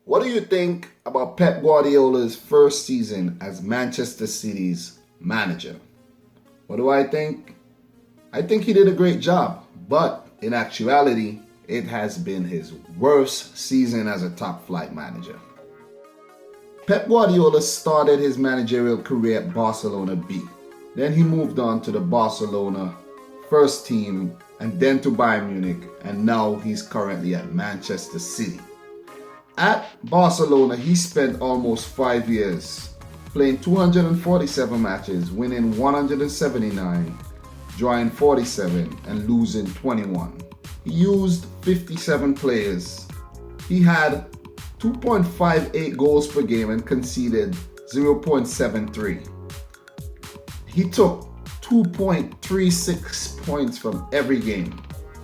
What do you think about Pep Guardiola's first season as Manchester City's manager? What do I think? I think he did a great job, but in actuality, it has been his worst season as a top flight manager. Pep Guardiola started his managerial career at Barcelona B. Then he moved on to the Barcelona first team and then to Bayern Munich, and now he's currently at Manchester City. At Barcelona, he spent almost 5 years playing 247 matches, winning 179, drawing 47, and losing 21. He used 57 players. He had 2.58 goals per game and conceded 0.73. He took 2.36 points from every game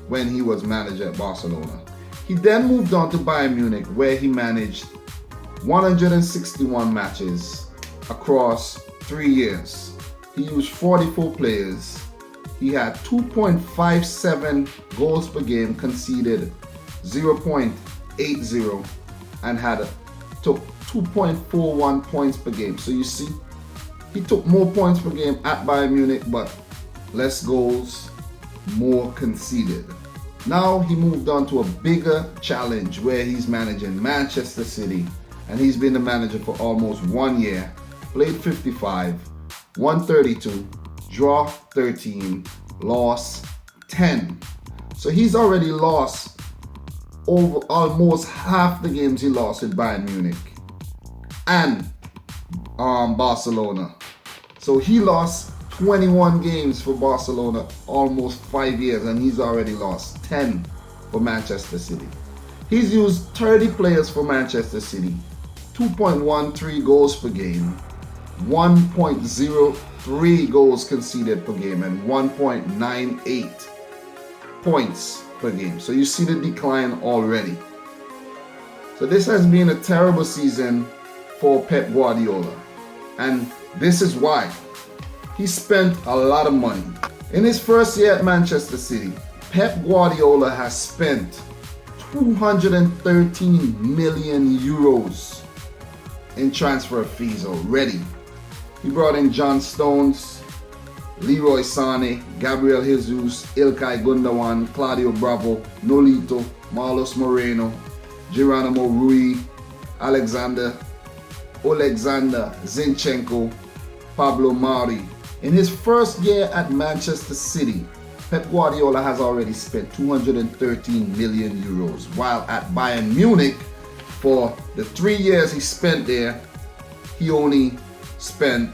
when he was manager at Barcelona. He then moved on to Bayern Munich, where he managed 161 matches across 3 years. He used 44 players. He had 2.57 goals per game, conceded 0.80, and took 2.41 points per game. So you see, he took more points per game at Bayern Munich, but less goals, more conceded. Now he moved on to a bigger challenge where he's managing Manchester City, and he's been the manager for almost 1 year, played 55, won 32, draw 13, lost 10. So he's already lost over almost half the games he lost with Bayern Munich and Barcelona. So he lost 21 games for Barcelona, almost 5 years, and he's already lost 10 for Manchester City. He's used 30 players for Manchester City, 2.13 goals per game, 1.03 goals conceded per game, and 1.98 points per game. So you see the decline already. So this has been a terrible season for Pep Guardiola, and this is why. He spent a lot of money. In his first year at Manchester City, Pep Guardiola has spent 213 million euros in transfer fees already. He brought in John Stones, Leroy Sané, Gabriel Jesus, Ilkay Gundogan, Claudio Bravo, Nolito, Marlos Moreno, Geronimo Rui, Alexander Zinchenko, Pablo Mari. In his first year at Manchester City, Pep Guardiola has already spent 213 million euros, while at Bayern Munich, for the 3 years he spent there, he only spent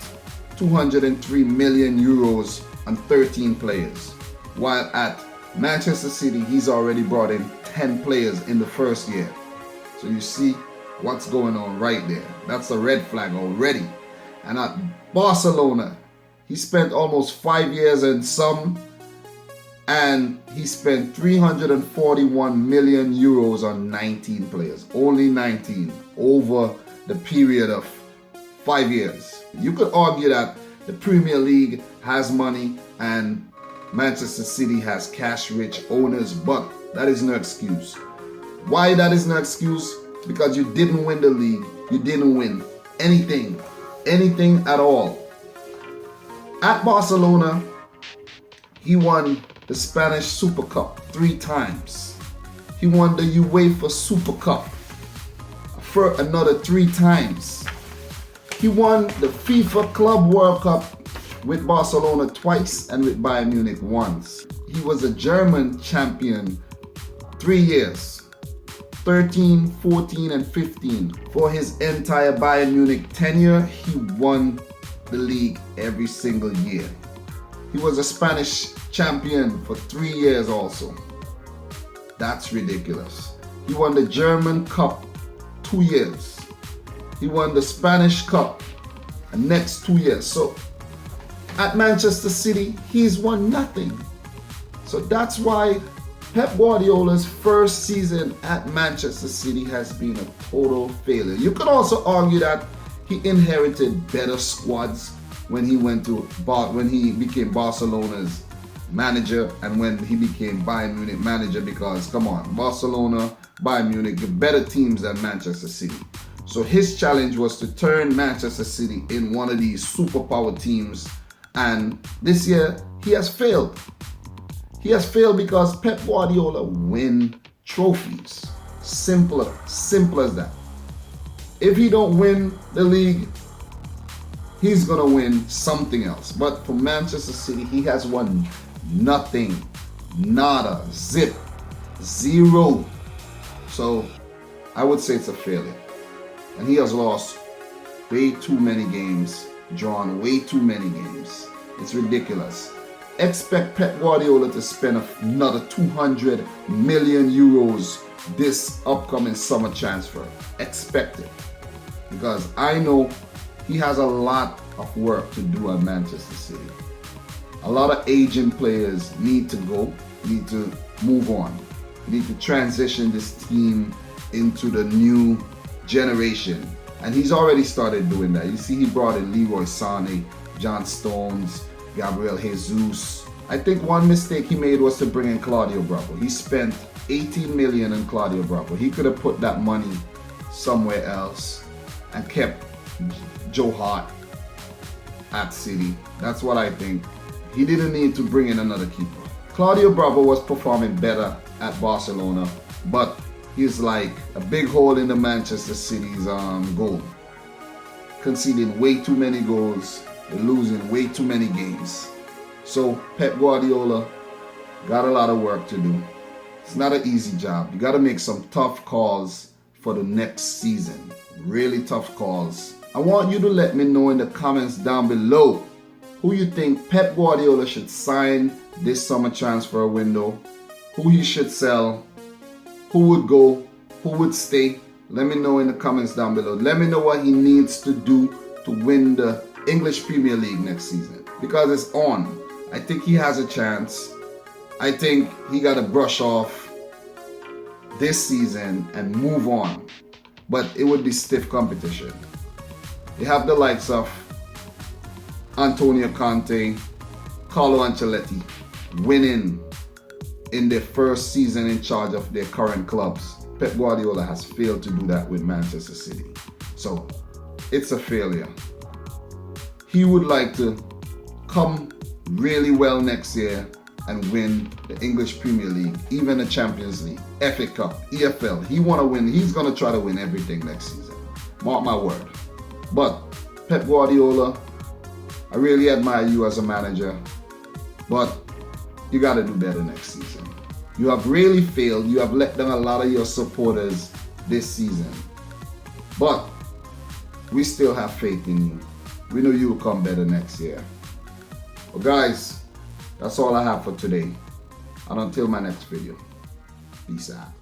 203 million euros on 13 players. While at Manchester City, he's already brought in 10 players in the first year. So you see what's going on right there. That's a red flag already. And at Barcelona, he spent almost 5 years and some, and he spent 341 million euros on 19 players. Only 19 over the period of 5 years. You could argue that the Premier League has money and Manchester City has cash-rich owners, but that is no excuse. Why that is no excuse? Because you didn't win the league. You didn't win anything at all. At Barcelona, he won the Spanish Super Cup 3 times. He won the UEFA Super Cup for another 3 times. He won the FIFA Club World Cup with Barcelona twice and with Bayern Munich once. He was a German champion 3 years, 13, 14, and 15. For his entire Bayern Munich tenure, he won the league every single year. He was a Spanish champion for 3 years also. That's ridiculous. He won the German Cup 2 years. He won the Spanish Cup the next 2 years. So at Manchester City, he's won nothing. So that's why Pep Guardiola's first season at Manchester City has been a total failure. You could also argue that he inherited better squads when he became Barcelona's manager and when he became Bayern Munich manager, because come on, Barcelona Bayern Munich, the better teams than Manchester City. So his challenge was to turn Manchester City in one of these superpower teams. And this year, he has failed. He has failed because Pep Guardiola win trophies. Simple as that. If he don't win the league, he's going to win something else. But for Manchester City, he has won nothing. Nada. Zip. Zero. So I would say it's a failure. And he has lost way too many games, drawn way too many games. It's ridiculous. Expect Pep Guardiola to spend another 200 million euros this upcoming summer transfer. Expect it. Because I know he has a lot of work to do at Manchester City. A lot of aging players need to go, need to move on. Need to transition this team into the new generation. And he's already started doing that. You see, he brought in Leroy Sané, John Stones, Gabriel Jesus. I think one mistake he made was to bring in Claudio Bravo. He spent 18 million on Claudio Bravo. He could have put that money somewhere else and kept Joe Hart at City. That's what I think. He didn't need to bring in another keeper. Claudio Bravo was performing better at Barcelona, but he's like a big hole in the Manchester City's goal. Conceding way too many goals, losing way too many games. So Pep Guardiola got a lot of work to do. It's not an easy job. You got to make some tough calls for the next season. Really tough calls. I want you to let me know in the comments down below who you think Pep Guardiola should sign this summer transfer window, who he should sell, who would go, who would stay. Let me know in the comments down below. Let me know what he needs to do to win the English Premier League next season, because it's on. I think he has a chance. I think he got to brush off this season and move on. But it would be stiff competition. You have the likes of Antonio Conte, Carlo Ancelotti winning in their first season in charge of their current clubs. Pep Guardiola has failed to do that with Manchester City. So it's a failure. He would like to come really well next year and win the English Premier League, even the Champions League, FA Cup, EFL. He want to win. He's going to try to win everything next season. Mark my word. But Pep Guardiola, I really admire you as a manager, but you got to do better next season. You have really failed. You have let down a lot of your supporters this season. But we still have faith in you. We know you will come better next year. Well, guys, that's all I have for today. And until my next video, peace out.